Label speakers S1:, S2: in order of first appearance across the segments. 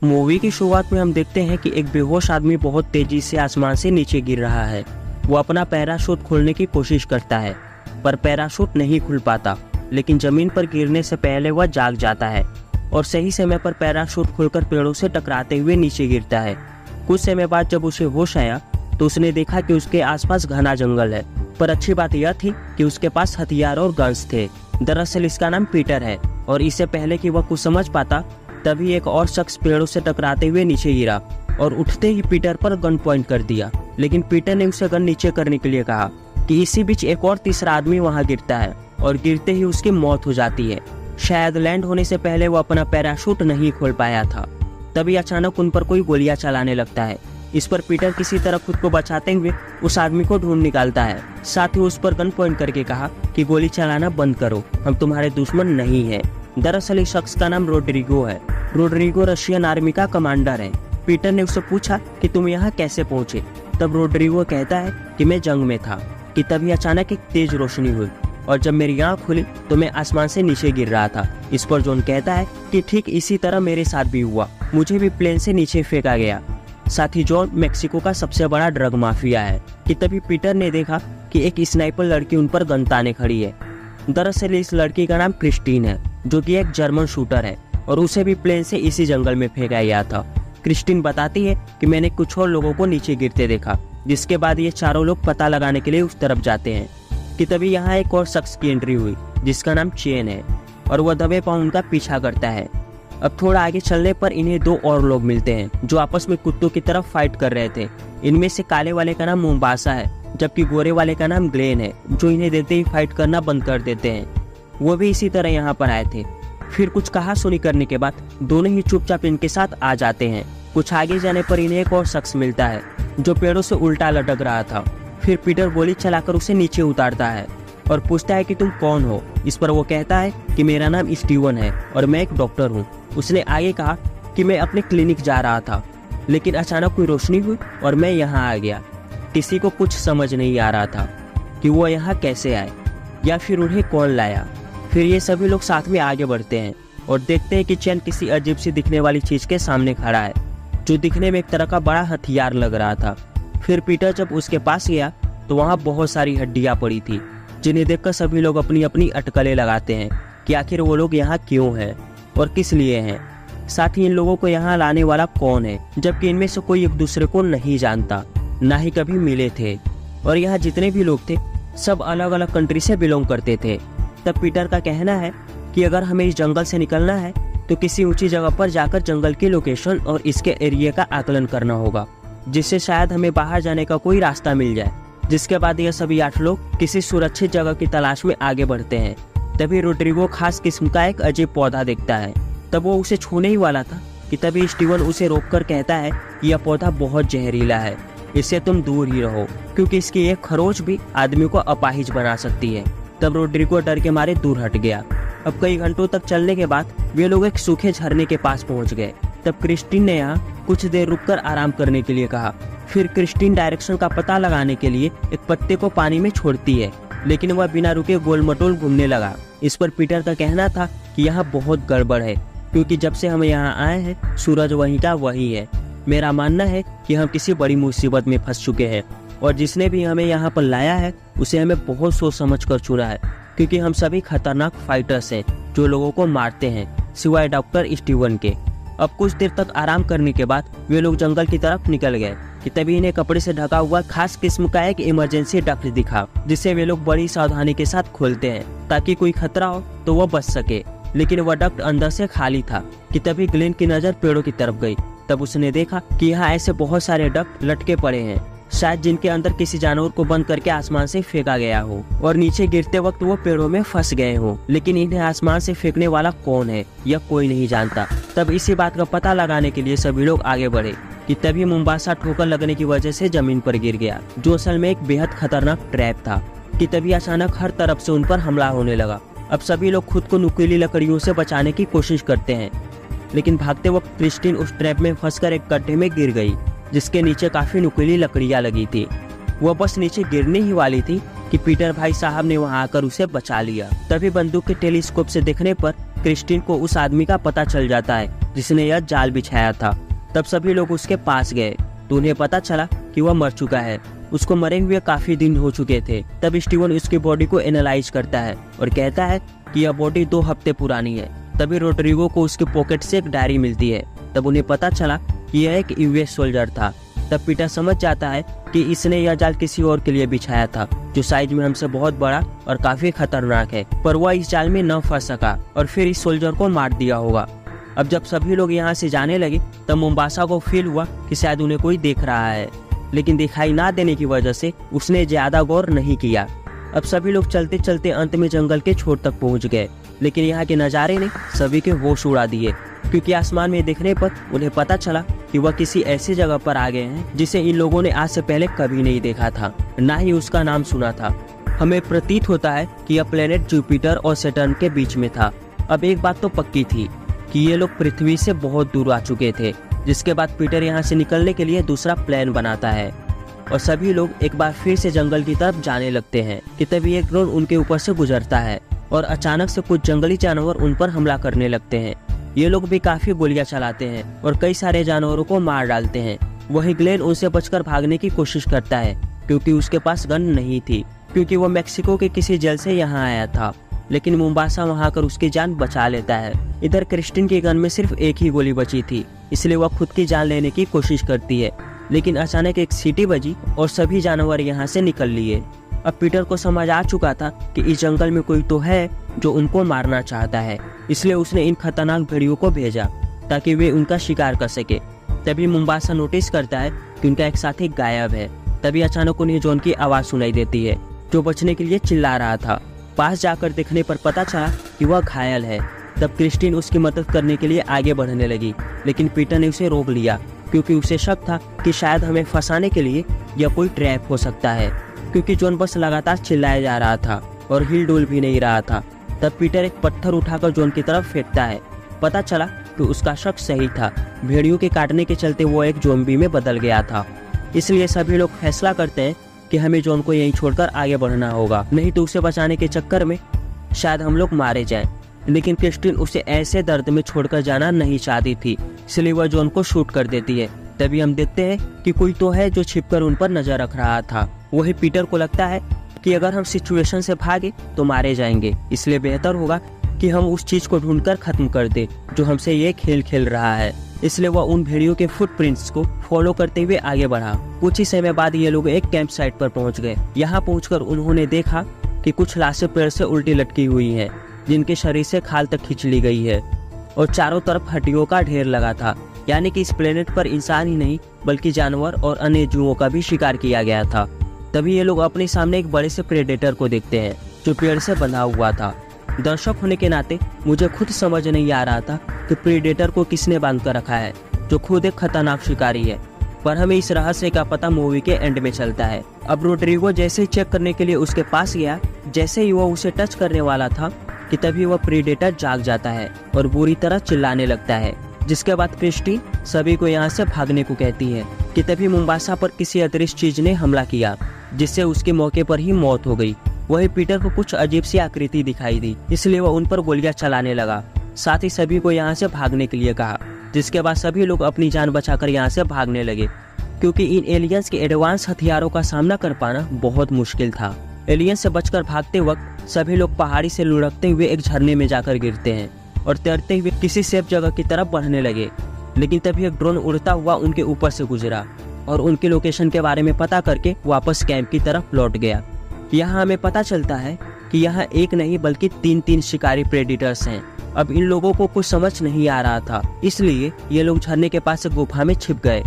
S1: Movie की शुरुआत में हम देखते हैं कि एक बेहोश आदमी बहुत तेजी से आसमान से नीचे गिर रहा है। वो अपना पैराशूट खोलने की कोशिश करता है पर पैराशूट नहीं खुल पाता, लेकिन जमीन पर गिरने से पहले वह जाग जाता है और सही समय पर पैराशूट खुलकर पेड़ों से टकराते हुए नीचे गिरता है। कुछ समय बाद जब उसे होश आया तो उसने देखा कि उसके आसपास घना जंगल है, पर अच्छी बात यह थी कि उसके पास हथियार और गन्स थे। दरअसल इसका नाम पीटर है और इससे पहले कि वह कुछ समझ पाता तभी एक और शख्स पेड़ों से टकराते हुए नीचे गिरा और उठते ही पीटर पर गन पॉइंट कर दिया, लेकिन पीटर ने उसे गन नीचे करने के लिए कहा कि इसी बीच एक और तीसरा आदमी वहां गिरता है और गिरते ही उसकी मौत हो जाती है। शायद लैंड होने से पहले वो अपना पैराशूट नहीं खोल पाया था। तभी अचानक उन पर कोई गोलियां चलाने लगता है। इस पर पीटर किसी तरह खुद को बचाते हुए उस आदमी को ढूंढ निकालता है। साथ ही उस पर गन पॉइंट करके कहा कि गोली चलाना बंद करो, हम तुम्हारे दुश्मन नहीं है। दरअसल इस शख्स का नाम रोड्रिगो है। रोड्रिगो रशियन आर्मी का कमांडर है। पीटर ने उससे पूछा कि तुम यहाँ कैसे पहुँचे। तब रोड्रिगो कहता है कि मैं जंग में था कि तभी अचानक एक तेज रोशनी हुई और जब मेरी आँख खुली तो मैं आसमान से नीचे गिर रहा था। इस पर जॉन कहता है कि ठीक इसी तरह मेरे साथ भी हुआ, मुझे भी प्लेन से नीचे फेंका गया। साथ ही जॉन मेक्सिको का सबसे बड़ा ड्रग माफिया है कि तभी पीटर ने देखा कि एक स्नाइपर लड़की उन पर गन ताने खड़ी है। दरअसल इस लड़की का नाम क्रिस्टीन है, जो कि एक जर्मन शूटर है और उसे भी प्लेन से इसी जंगल में फेंका गया था। क्रिस्टीन बताती है कि मैंने कुछ और लोगों को नीचे गिरते देखा, जिसके बाद ये चारों लोग पता लगाने के लिए उस तरफ जाते हैं कि तभी यहाँ एक और शख्स की एंट्री हुई जिसका नाम चेन है और वह दबे पांव उनका पीछा करता है। अब थोड़ा आगे चलने पर इन्हें दो और लोग मिलते हैं जो आपस में कुत्तों की तरफ फाइट कर रहे थे। इनमें से काले वाले का नाम मोम्बासा है, जबकि गोरे वाले का नाम ग्लेन है, जो इन्हें देते ही फाइट करना बंद कर देते हैं। वो भी इसी तरह यहाँ पर आए थे। फिर कुछ कहा सुनी करने के बाद दोनों ही चुपचाप इनके साथ आ जाते हैं। कुछ आगे जाने पर इन्हें एक और शख्स मिलता है जो पेड़ों से उल्टा लटक रहा था। फिर पीटर गोली चलाकर उसे नीचे उतारता है और पूछता है कि तुम कौन हो। इस पर वो कहता है कि मेरा नाम स्टीवन है और मैं एक डॉक्टर हूँ। उसने आगे कहा कि मैं अपने क्लिनिक जा रहा था, लेकिन अचानक कोई रोशनी हुई और मैं यहाँ आ गया। किसी को कुछ समझ नहीं आ रहा था कि वो यहाँ कैसे आए या फिर उन्हें कौन लाया। फिर ये सभी लोग साथ में आगे बढ़ते हैं और देखते हैं कि चैन किसी अजीब सी दिखने वाली चीज के सामने खड़ा है, जो दिखने में एक तरह का बड़ा हथियार लग रहा था। फिर पीटर जब उसके पास गया तो वहाँ बहुत सारी हड्डियाँ पड़ी थी, जिन्हें देखकर सभी लोग अपनी अपनी अटकलें लगाते हैं कि आखिर वो लोग यहाँ क्यों हैं और किस लिए हैं। साथ ही इन लोगों को यहाँ लाने वाला कौन है, जबकि इनमें से कोई एक दूसरे को नहीं जानता, ना ही कभी मिले थे। और यहाँ जितने भी लोग थे सब अलग अलग कंट्री से बिलोंग करते थे। तब पीटर का कहना है कि अगर हमें इस जंगल से निकलना है तो किसी ऊंची जगह पर जाकर जंगल की लोकेशन और इसके एरिया का आकलन करना होगा, जिससे शायद हमें बाहर जाने का कोई रास्ता मिल जाए। जिसके बाद यह सभी 8 लोग किसी सुरक्षित जगह की तलाश में आगे बढ़ते हैं। तभी रोड्रिगो खास किस्म का एक अजीब पौधा देखता है। तब वो उसे छूने ही वाला था कि तभी स्टीवन उसे रोककर कहता है कि यह पौधा बहुत जहरीला है, इससे तुम दूर ही रहो, क्योंकि इसकी एक खरोच भी आदमी को अपाहिज बना सकती है। तब रोड्रिगो डर के मारे दूर हट गया। अब कई घंटों तक चलने के बाद वे लोग एक सूखे झरने के पास पहुंच गए। तब क्रिस्टीन ने यहाँ कुछ देर रुककर आराम करने के लिए कहा। फिर क्रिस्टीन डायरेक्शन का पता लगाने के लिए एक पत्ते को पानी में छोड़ती है, लेकिन वह बिना रुके गोल मटोल घूमने लगा। इस पर पीटर का कहना था कि यहाँ बहुत गड़बड़ है, क्योंकि जब से हम यहाँ आए हैं सूरज वहीं का वही है। मेरा मानना है कि हम किसी बड़ी मुसीबत में फंस चुके हैं और जिसने भी हमें यहाँ पर लाया है उसे हमें बहुत सोच समझ कर चुना है, क्योंकि हम सभी खतरनाक फाइटर्स हैं जो लोगों को मारते हैं, सिवाय डॉक्टर स्टीवन के। अब कुछ देर तक आराम करने के बाद वे लोग जंगल की तरफ निकल गए कि तभी इन्हें कपड़े से ढका हुआ खास किस्म का एक इमरजेंसी डक्ट दिखा, जिसे वे लोग बड़ी सावधानी के साथ खोलते हैं ताकि कोई खतरा हो तो वह बच सके। लेकिन वह डक्ट अंदर से खाली था कि तभी ग्लेन की नजर पेड़ों की तरफ गई। तब उसने देखा कि यहाँ ऐसे बहुत सारे डक्ट लटके पड़े हैं, शायद जिनके अंदर किसी जानवर को बंद करके आसमान से फेंका गया हो और नीचे गिरते वक्त वो पेड़ों में फंस गए हो। लेकिन इन्हें आसमान से फेंकने वाला कौन है यह कोई नहीं जानता। तब इसी बात का पता लगाने के लिए सभी लोग आगे बढ़े कि तभी मोम्बासा ठोकर लगने की वजह से जमीन पर गिर गया, जो असल में एक बेहद खतरनाक ट्रैप था। कि तभी अचानक हर तरफ से उन पर हमला होने लगा। अब सभी लोग खुद को नुकीली लकड़ियों से बचाने की कोशिश करते हैं, लेकिन भागते वक्त क्रिस्टीन उस ट्रैप में फंसकर एक गड्ढे में गिर गई, जिसके नीचे काफी नुकीली लकड़ियां लगी थी। वह बस नीचे गिरने ही वाली थी कि पीटर भाई साहब ने वहां आकर उसे बचा लिया। तभी बंदूक के टेलीस्कोप से देखने पर क्रिस्टीन को उस आदमी का पता चल जाता है जिसने यह जाल बिछाया था। तब सभी लोग उसके पास गए तो उन्हें पता चला कि वह मर चुका है। उसको मरे हुए काफी दिन हो चुके थे। तब स्टीवन उसकी बॉडी को एनालाइज करता है और कहता है कि यह बॉडी 2 हफ्ते पुरानी है। तभी रोड्रिगो को उसके पॉकेट से एक डायरी मिलती है। तब उन्हें पता चला कि यह एक यूएस सोल्जर था। तब पीटर समझ जाता है कि इसने यह जाल किसी और के लिए बिछाया था, जो साइज में हमसे बहुत बड़ा और काफी खतरनाक है, पर वह इस जाल में न फंस सका और फिर इस सोल्जर को मार दिया होगा। अब जब सभी लोग यहाँ से जाने लगे तब मुम्बासा को फील हुआ कि शायद उन्हें कोई देख रहा है, लेकिन दिखाई ना देने की वजह से उसने ज्यादा गौर नहीं किया। अब सभी लोग चलते चलते अंत में जंगल के छोर तक पहुँच गए, लेकिन यहाँ के नज़ारे ने सभी के होश उड़ा दिए, क्योंकि आसमान में देखने पर उन्हें पता चला कि वह किसी ऐसी जगह पर आ गए हैं जिसे इन लोगों ने आज से पहले कभी नहीं देखा था, ना ही उसका नाम सुना था। हमें प्रतीत होता है कि यह प्लेनेट जुपिटर और सैटर्न के बीच में था। अब एक बात तो पक्की थी कि ये लोग पृथ्वी से बहुत दूर आ चुके थे, जिसके बाद पीटर यहाँ से निकलने के लिए दूसरा प्लान बनाता है और सभी लोग एक बार फिर से जंगल की तरफ जाने लगते हैं कि तभी एक ड्रोन उनके ऊपर से गुजरता है और अचानक से कुछ जंगली जानवर उन पर हमला करने लगते हैं। ये लोग भी काफी गोलियां चलाते हैं और कई सारे जानवरों को मार डालते हैं। वहीं ग्लेन उनसे बचकर भागने की कोशिश करता है, क्योंकि उसके पास गन नहीं थी, क्योंकि वो मेक्सिको के किसी जेल से यहाँ आया था। लेकिन मुम्बासा वहां आकर उसकी जान बचा लेता है। इधर क्रिस्टिन की गन में सिर्फ एक ही गोली बची थी, इसलिए वह खुद की जान लेने की कोशिश करती है, लेकिन अचानक एक सीटी बजी और सभी जानवर यहाँ से निकल लिए। अब पीटर को समझ आ चुका था कि इस जंगल में कोई तो है जो उनको मारना चाहता है, इसलिए उसने इन खतरनाक भेड़ियों को भेजा ताकि वे उनका शिकार कर सके। तभी मुम्बासा नोटिस करता है कि उनका एक साथी गायब है। तभी अचानक उन्हें जॉन की आवाज सुनाई देती है, जो बचने के लिए चिल्ला रहा था। पास जाकर देखने पर पता चला कि वह घायल है। तब क्रिस्टीन उसकी मदद करने के लिए आगे बढ़ने लगी, लेकिन पीटर ने उसे रोक लिया, क्योंकि उसे शक था कि शायद हमें फंसाने के लिए यह कोई ट्रैप हो सकता है, क्योंकि जॉन बस लगातार चिल्लाया जा रहा था और हिल डुल भी नहीं रहा था। तब पीटर एक पत्थर उठाकर जॉन की तरफ फेंकता है। पता चला कि उसका शक सही था, भेड़ियों के काटने के चलते वो एक ज़ॉम्बी में बदल गया था। इसलिए सभी लोग फैसला करते हैं कि हमें जॉन को यहीं छोड़कर आगे बढ़ना होगा, नहीं तो उसे बचाने के चक्कर में शायद हम लोग मारे जाएं। लेकिन क्रिस्टीन उसे ऐसे दर्द में छोड़कर जाना नहीं चाहती थी, इसलिए वह जॉन को शूट कर देती है। तभी हम देखते हैं कि कोई तो है जो छिपकर उन पर नजर रख रहा था। वही पीटर को लगता है कि अगर हम सिचुएशन से भागे तो मारे जाएंगे, इसलिए बेहतर होगा कि हम उस चीज को ढूंढकर खत्म कर दे जो हमसे ये खेल खेल रहा है। इसलिए वह उन भेड़ियों के फुटप्रिंट्स को फॉलो करते हुए आगे बढ़ा। कुछ ही समय बाद ये लोग एक कैंप साइट पर पहुंच गए। यहाँ पहुंचकर उन्होंने देखा कि कुछ लाशें पेड़ से उल्टी लटकी हुई हैं, जिनके शरीर से खाल तक खींच ली गई है और चारों तरफ हड्डियों का ढेर लगा था। यानी कि इस प्लेनेट पर इंसान ही नहीं बल्कि जानवर और अन्य जीवों का भी शिकार किया गया था। तभी ये लोग अपने सामने एक बड़े से प्रेडेटर को देखते हैं जो पेड़ से बंधा हुआ था। दर्शक होने के नाते मुझे खुद समझ नहीं आ रहा था कि प्रेडेटर को किसने बांध कर रखा है, जो खुद एक खतरनाक शिकारी है, पर हमें इस रहस्य का पता मूवी के एंड में चलता है। अब रोड्रिगो जैसे ही चेक करने के लिए उसके पास गया, जैसे ही वो उसे टच करने वाला था कि तभी वह प्रेडेटर जाग जाता है और बुरी तरह चिल्लाने लगता है। जिसके बाद क्रिस्टी सभी को यहाँ से भागने को कहती है कि तभी मुम्बासा पर किसी अदृश्य चीज ने हमला किया, जिससे उसके मौके पर ही मौत हो गई। वही पीटर को कुछ अजीब सी आकृति दिखाई दी, इसलिए वह उन पर गोलियां चलाने लगा। साथ ही सभी को यहाँ से भागने के लिए कहा, जिसके बाद सभी लोग अपनी जान बचाकर यहाँ से भागने लगे, क्योंकि इन एलियंस के एडवांस हथियारों का सामना कर पाना बहुत मुश्किल था। एलियंस से बचकर भागते वक्त सभी लोग पहाड़ी से लुढ़कते हुए एक झरने में जाकर गिरते हैं और तैरते हुए किसी सेफ जगह की तरफ बढ़ने लगे। लेकिन तभी एक ड्रोन उड़ता हुआ उनके ऊपर से गुजरा और उनकी लोकेशन के बारे में पता करके वापस कैंप की तरफ लौट गया। यहाँ हमें पता चलता है कि यहाँ एक नहीं बल्कि 3 शिकारी प्रेडिटर्स हैं। अब इन लोगों को कुछ समझ नहीं आ रहा था, इसलिए ये लोग झरने के पास गुफा में छिप गए।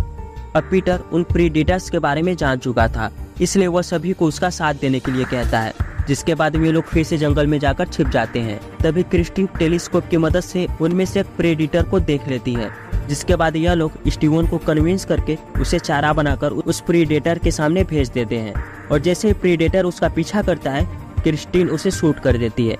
S1: अब पीटर उन प्रेडिटर्स के बारे में जान चुका था, इसलिए वह सभी को उसका साथ देने के लिए कहता है, जिसके बाद वे लोग फिर से जंगल में जाकर छिप जाते हैं। तभी क्रिस्टीन टेलीस्कोप की मदद से उनमें से एक प्रेडिटर को देख लेती है, जिसके बाद यह लोग स्टीवन को कन्विंस करके उसे चारा बनाकर उस प्रेडेटर के सामने भेज देते हैं। और जैसे ही प्रेडेटर उसका पीछा करता है, क्रिस्टीन उसे शूट कर देती है।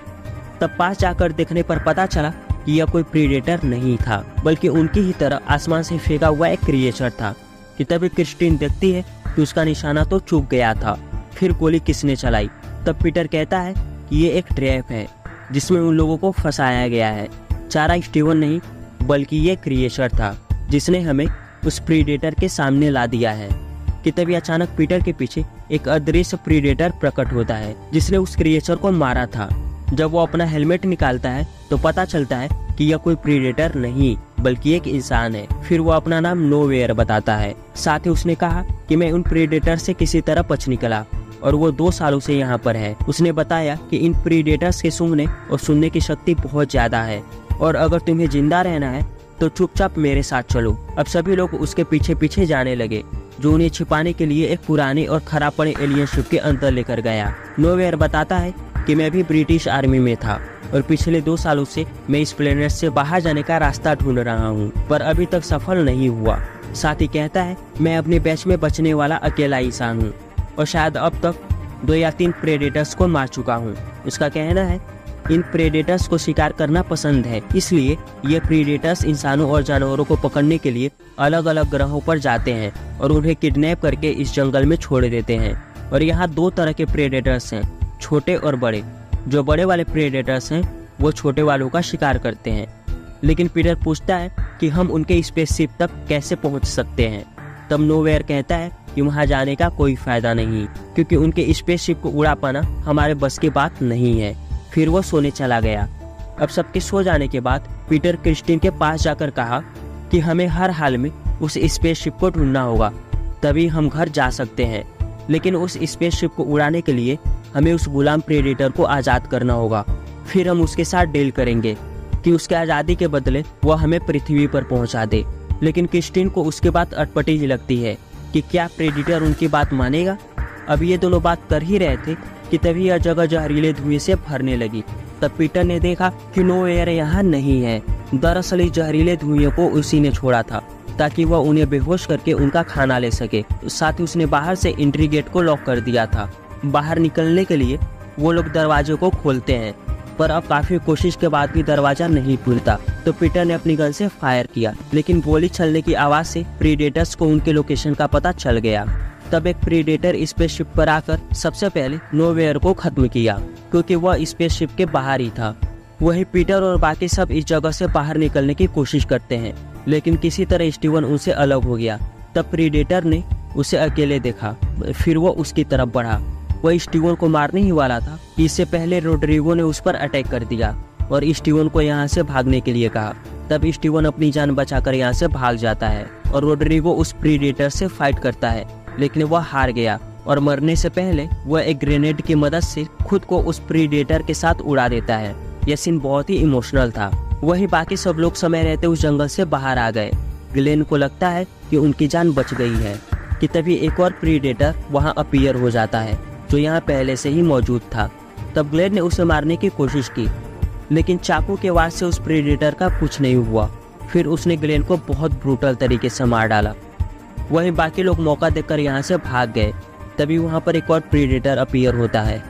S1: तब पास जाकर देखने पर पता चला कि यह कोई प्रेडेटर नहीं था, बल्कि उनकी ही तरह आसमान से फेंका हुआ एक क्रिएचर था। कि तभी क्रिस्टीन देखती है कि उसका निशाना तो चूक गया था, फिर गोली किसने चलाई। तब पीटर कहता है कि ये एक ट्रैप है जिसमें उन लोगों को फंसाया गया है। चारा स्टीवन नहीं बल्कि ये क्रिएचर था जिसने हमें उस प्रीडेटर के सामने ला दिया है। कि तभी अचानक पीटर के पीछे एक अदृश्य प्रीडेटर प्रकट होता है जिसने उस क्रिएचर को मारा था। जब वो अपना हेलमेट निकालता है तो पता चलता है कि यह कोई प्रीडेटर नहीं बल्कि एक इंसान है। फिर वो अपना नाम नोवेयर बताता है। साथ ही उसने कहा कि मैं उन प्रीडेटर से किसी तरह बच निकला और वो 2 सालों से यहाँ पर है। उसने बताया कि इन प्रीडेटर्स के सूंघने और सुनने की शक्ति बहुत ज्यादा है और अगर तुम्हें जिंदा रहना है तो चुपचाप मेरे साथ चलो। अब सभी लोग उसके पीछे पीछे जाने लगे जो उन्हें छिपाने के लिए एक पुराने और खराब पड़े एलियन शिप के अंदर लेकर गया। नोवेयर बताता है कि मैं भी ब्रिटिश आर्मी में था और पिछले 2 सालों से मैं इस प्लेनेट से बाहर जाने का रास्ता ढूंढ रहा हूँ पर अभी तक सफल नहीं हुआ। साथ ही कहता है मैं अपने बैच में बचने वाला अकेला इंसान हूँ और शायद अब तक 2 या 3 प्रेडेटर्स को मार चुका हूँ। उसका कहना है इन प्रेडेटर्स को शिकार करना पसंद है, इसलिए ये प्रेडेटर्स इंसानों और जानवरों को पकड़ने के लिए अलग अलग ग्रहों पर जाते हैं और उन्हें किडनैप करके इस जंगल में छोड़ देते हैं। और यहाँ 2 तरह के प्रेडेटर्स हैं, छोटे और बड़े। जो बड़े वाले प्रेडेटर्स हैं वो छोटे वालों का शिकार करते हैं। लेकिन पीटर पूछता है कि हम उनके स्पेसशिप तक कैसे पहुंच सकते हैं। तब नोवेयर कहता है कि वहां जाने का कोई फायदा नहीं क्योंकि उनके स्पेसशिप को उड़ा पाना हमारे बस की बात नहीं है। फिर वो सोने चला गया। अब सबके सो जाने के बाद पीटर क्रिस्टीन के पास जाकर कहा कि हमें हर हाल में उस स्पेसशिप को ढूंढना होगा, तभी हम घर जा सकते हैं। लेकिन उस स्पेसशिप को उड़ाने के लिए हमें उस गुलाम प्रेडेटर को आज़ाद करना होगा। फिर हम उसके साथ डील करेंगे कि उसके आज़ादी के बदले वह हमें पृथ्वी पर पहुंचा दे। लेकिन क्रिस्टीन को उसके बात अटपटी ही लगती है कि क्या प्रेडेटर उनकी बात मानेगा। अब ये दोनों बात कर ही रहे थे कि तभी यह जगह जहरीले धुएं से भरने लगी। तब पीटर ने देखा कि नोवेयर यहाँ नहीं है। दरअसल इस जहरीले धुएं को उसी ने छोड़ा था ताकि वह उन्हें बेहोश करके उनका खाना ले सके। साथ ही उसने बाहर से एंट्री गेट को लॉक कर दिया था। बाहर निकलने के लिए वो लोग दरवाजे को खोलते हैं पर अब काफी कोशिश के बाद भी दरवाजा नहीं खुलता। तो पीटर ने अपनी गन से फायर किया लेकिन गोली चलने की आवाज से प्रीडेटर्स को उनके लोकेशन का पता चल गया। तब एक प्रीडेटर स्पेसशिप पर आकर सबसे पहले नोवेयर को खत्म किया क्योंकि वह स्पेसशिप के बाहर ही था। वही पीटर और बाकी सब इस जगह से बाहर निकलने की कोशिश करते हैं लेकिन किसी तरह स्टीवन उनसे अलग हो गया। तब प्रीडेटर ने उसे अकेले देखा, फिर वो उसकी तरफ बढ़ा। वह स्टीवन को मारने ही वाला था। इससे पहले रोड्रिगो ने उस पर अटैक कर दिया और स्टीवन को यहाँ से भागने के लिए कहा। तब स्टीवन अपनी जान बचाकर यहाँ से भाग जाता है और रोड्रिगो उस प्रीडेटर से फाइट करता है लेकिन वह हार गया और मरने से पहले वह एक ग्रेनेड की मदद से खुद को उस प्रीडेटर के साथ उड़ा देता है। यह सीन बहुत ही इमोशनल था। वही बाकी सब लोग समय रहते उस जंगल से बाहर आ गए। ग्लेन को लगता है कि उनकी जान बच गई है कि तभी एक और प्रीडेटर वहां अपीयर हो जाता है जो यहाँ पहले से ही मौजूद था। तब ग्लेन ने उसे मारने की कोशिश की लेकिन चाकू के वार से उस प्रीडेटर का कुछ नहीं हुआ। फिर उसने ग्लेन को बहुत ब्रूटल तरीके से मार डाला। वहीं बाकी लोग मौका देखकर यहाँ से भाग गए। तभी वहाँ पर एक और प्रीडेटर अपीयर होता है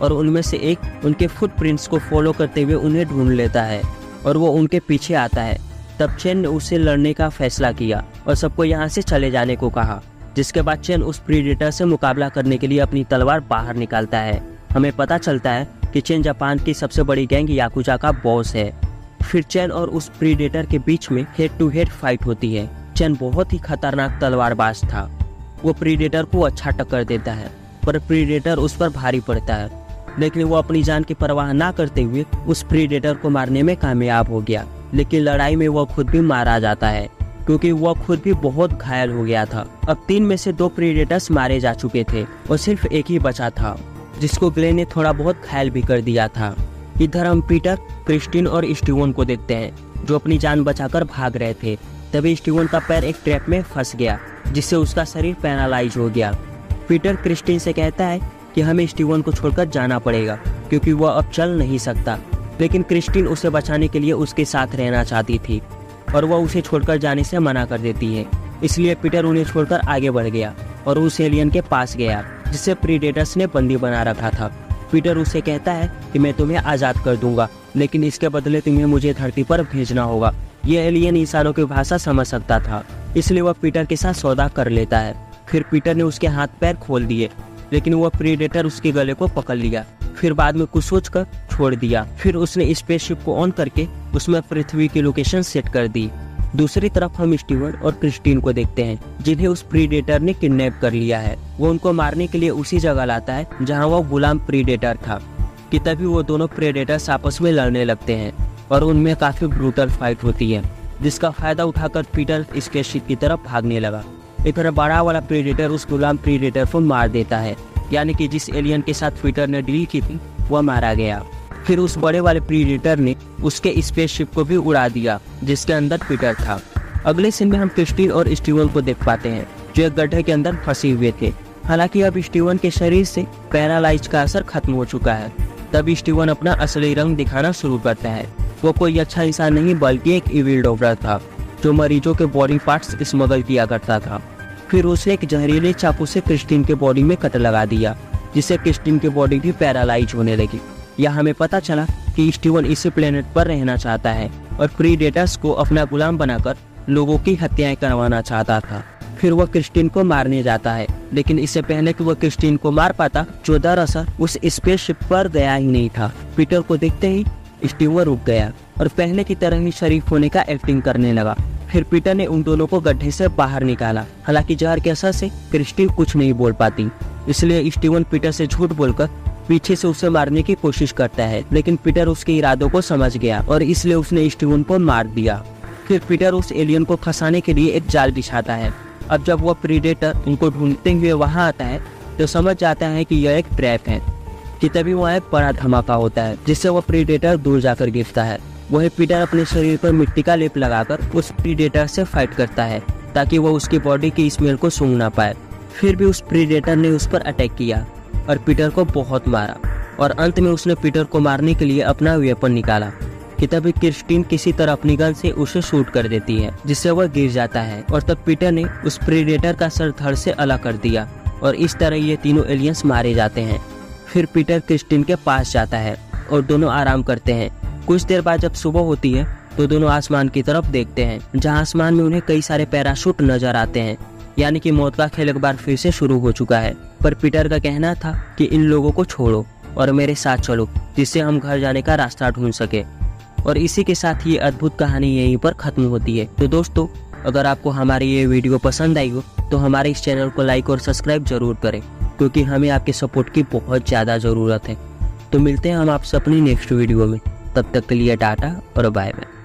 S1: और उनमें से एक उनके फुटप्रिंट्स को फॉलो करते हुए उन्हें ढूंढ लेता है और वो उनके पीछे आता है। तब चेन ने उससे लड़ने का फैसला किया और सबको यहाँ से चले जाने को कहा, जिसके बाद चेन उस प्रीडेटर से मुकाबला करने के लिए अपनी तलवार बाहर निकालता है। हमें पता चलता है कि चेन जापान की सबसे बड़ी गैंग याकुजा का बॉस है। फिर चेन और उस प्रीडेटर के बीच में हेड टू हेड फाइट होती है। चेन बहुत ही खतरनाक तलवारबाज था। वो प्रीडेटर को अच्छा टक्कर देता है पर प्रीडेटर उस पर भारी पड़ता है लेकिन वो अपनी जान की परवाह ना करते हुए उस प्रीडेटर को मारने में कामयाब हो गया। लेकिन लड़ाई में वह खुद भी मारा जाता है क्योंकि वह खुद भी बहुत घायल हो गया था। अब 3 में से 2 प्रीडेटर्स मारे जा चुके थे और सिर्फ एक ही बचा था जिसको ग्लेन ने थोड़ा बहुत घायल भी कर दिया था। इधर हम पीटर, क्रिस्टीन और स्टीवन को देखते हैं जो अपनी जान बचाकर भाग रहे थे। तभी स्टीवन का पैर एक ट्रैप में फंस गया जिससे उसका शरीर पैरालाइज हो गया। पीटर क्रिस्टीन से कहता है कि हमें स्टीवन को छोड़कर जाना पड़ेगा क्योंकि वह अब चल नहीं सकता। लेकिन क्रिस्टीन उसे बचाने के लिए उसके साथ रहना चाहती थी और वह उसे छोड़कर जाने से मना कर देती है। इसलिए पीटर उन्हें छोड़कर आगे बढ़ गया और उस एलियन के पास गया जिसे प्रीडेटर्स ने बंदी बना रखा था। पीटर उसे कहता है कि मैं तुम्हें आज़ाद कर दूंगा लेकिन इसके बदले तुम्हें मुझे धरती पर भेजना होगा। यह एलियन इंसानों की भाषा समझ सकता था इसलिए वह पीटर के साथ सौदा कर लेता है। फिर पीटर ने उसके हाथ पैर खोल दिए लेकिन वह प्रीडेटर उसके गले को पकड़ लिया। फिर बाद में कुछ सोचकर छोड़ दिया। फिर उसने स्पेसशिप को ऑन करके उसमें पृथ्वी की लोकेशन सेट कर दी। दूसरी तरफ हम स्टीवन और क्रिस्टीन को देखते हैं, जिन्हें उस प्रीडेटर ने किडनैप कर लिया है। वो उनको मारने के लिए उसी जगह लाता है जहां वो गुलाम प्रीडेटर था। कि तभी वो दोनों प्रीडेटर्स आपस में लड़ने लगते हैं और उनमें काफी ब्रूटल फाइट होती है, जिसका फायदा उठाकर पीटर स्पेसशिप की तरफ भागने लगा। इधर बड़ा वाला प्रीडेटर उस गुलाम प्रीडेटर को मार देता है, यानी कि जिस एलियन के साथ पीटर ने डील की थी वह मारा गया। फिर उस बड़े वाले प्रीडेटर ने उसके स्पेसशिप को भी उड़ा दिया जिसके अंदर पीटर था। अगले सीन में हम क्रिस्टीन और स्टीवन को देख पाते हैं, जो एक गड्ढे के अंदर फंसे हुए थे। हालांकि अब स्टीवन के शरीर से पैरालाइज का असर खत्म हो चुका है। तब स्टीवन अपना असली रंग दिखाना शुरू करता है। वो कोई अच्छा इंसान नहीं बल्कि एक इविल डॉक्टर था, जो मरीजों के बॉडी पार्ट्स स्मगल किया करता था। फिर उसे एक जहरीले चाकू से क्रिस्टीन के बॉडी में कट लगा दिया, जिससे क्रिस्टीन की बॉडी भी पैरालाइज होने लगी। यह हमें पता चला कि स्टीवन इसी प्लेनेट पर रहना चाहता है और प्रीडेटर्स को अपना गुलाम बनाकर लोगों की हत्याएं करवाना चाहता था। फिर वह क्रिस्टीन को मारने जाता है, लेकिन इससे पहले कि वह क्रिस्टीन को मार पाता, जो दरअसल उस स्पेसशिप पर गया ही नहीं था। पीटर को देखते ही स्टीवन रुक गया और पहले की तरह ही शरीफ होने का एक्टिंग करने लगा। फिर पीटर ने उन दोनों को गड्ढे से बाहर निकाला। हालांकि जहर के असर से क्रिस्टीन कुछ नहीं बोल पाती, इसलिए स्टीवन पीटर से झूठ बोलकर पीछे से उसे मारने की कोशिश करता है, लेकिन पीटर उसके इरादों को समझ गया और इसलिए उसने स्टीवन को मार दिया। फिर पीटर उस एलियन को फंसाने के लिए एक जाल बिछाता है। अब जब वह प्रीडेटर उनको ढूंढते हुए वहां आता है तो समझ जाता है कि यह एक ट्रैप है। कि तभी वहाँ एक बड़ा धमाका होता है, जिससे वह प्रीडेटर दूर जाकर गिरता है। वही पीटर अपने शरीर पर मिट्टी का लेप लगाकर उस प्रीडेटर से फाइट करता है, ताकि वह उसकी बॉडी की स्मेल को सूंघ ना पाए। फिर भी उस प्रीडेटर ने उस पर अटैक किया और पीटर को बहुत मारा और अंत में उसने पीटर को मारने के लिए अपना वेपन निकाला। कि तभी क्रिस्टीन किसी तरह अपनी गन से उसे शूट कर देती है, जिससे वह गिर जाता है और तब पीटर ने उस प्रीडेटर का सर धड़ से अलग कर दिया और इस तरह ये तीनों एलियंस मारे जाते हैं। फिर पीटर क्रिस्टीन के पास जाता है और दोनों आराम करते हैं। कुछ देर बाद जब सुबह होती है तो दोनों आसमान की तरफ देखते हैं, जहां आसमान में उन्हें कई सारे पैराशूट नजर आते हैं, यानी कि मौत का खेल एक बार फिर से शुरू हो चुका है। पर पीटर का कहना था कि इन लोगों को छोड़ो और मेरे साथ चलो, जिससे हम घर जाने का रास्ता ढूंढ सके। और इसी के साथ ये अद्भुत कहानी यहीं पर खत्म होती है। तो दोस्तों, अगर आपको हमारी ये वीडियो पसंद आई हो तो हमारे इस चैनल को लाइक और सब्सक्राइब जरूर करें, क्योंकि हमें आपके सपोर्ट की बहुत ज़्यादा ज़रूरत है। तो मिलते हैं हम आपसे अपनी नेक्स्ट वीडियो में। तब तक के लिए टाटा और बाय बाय।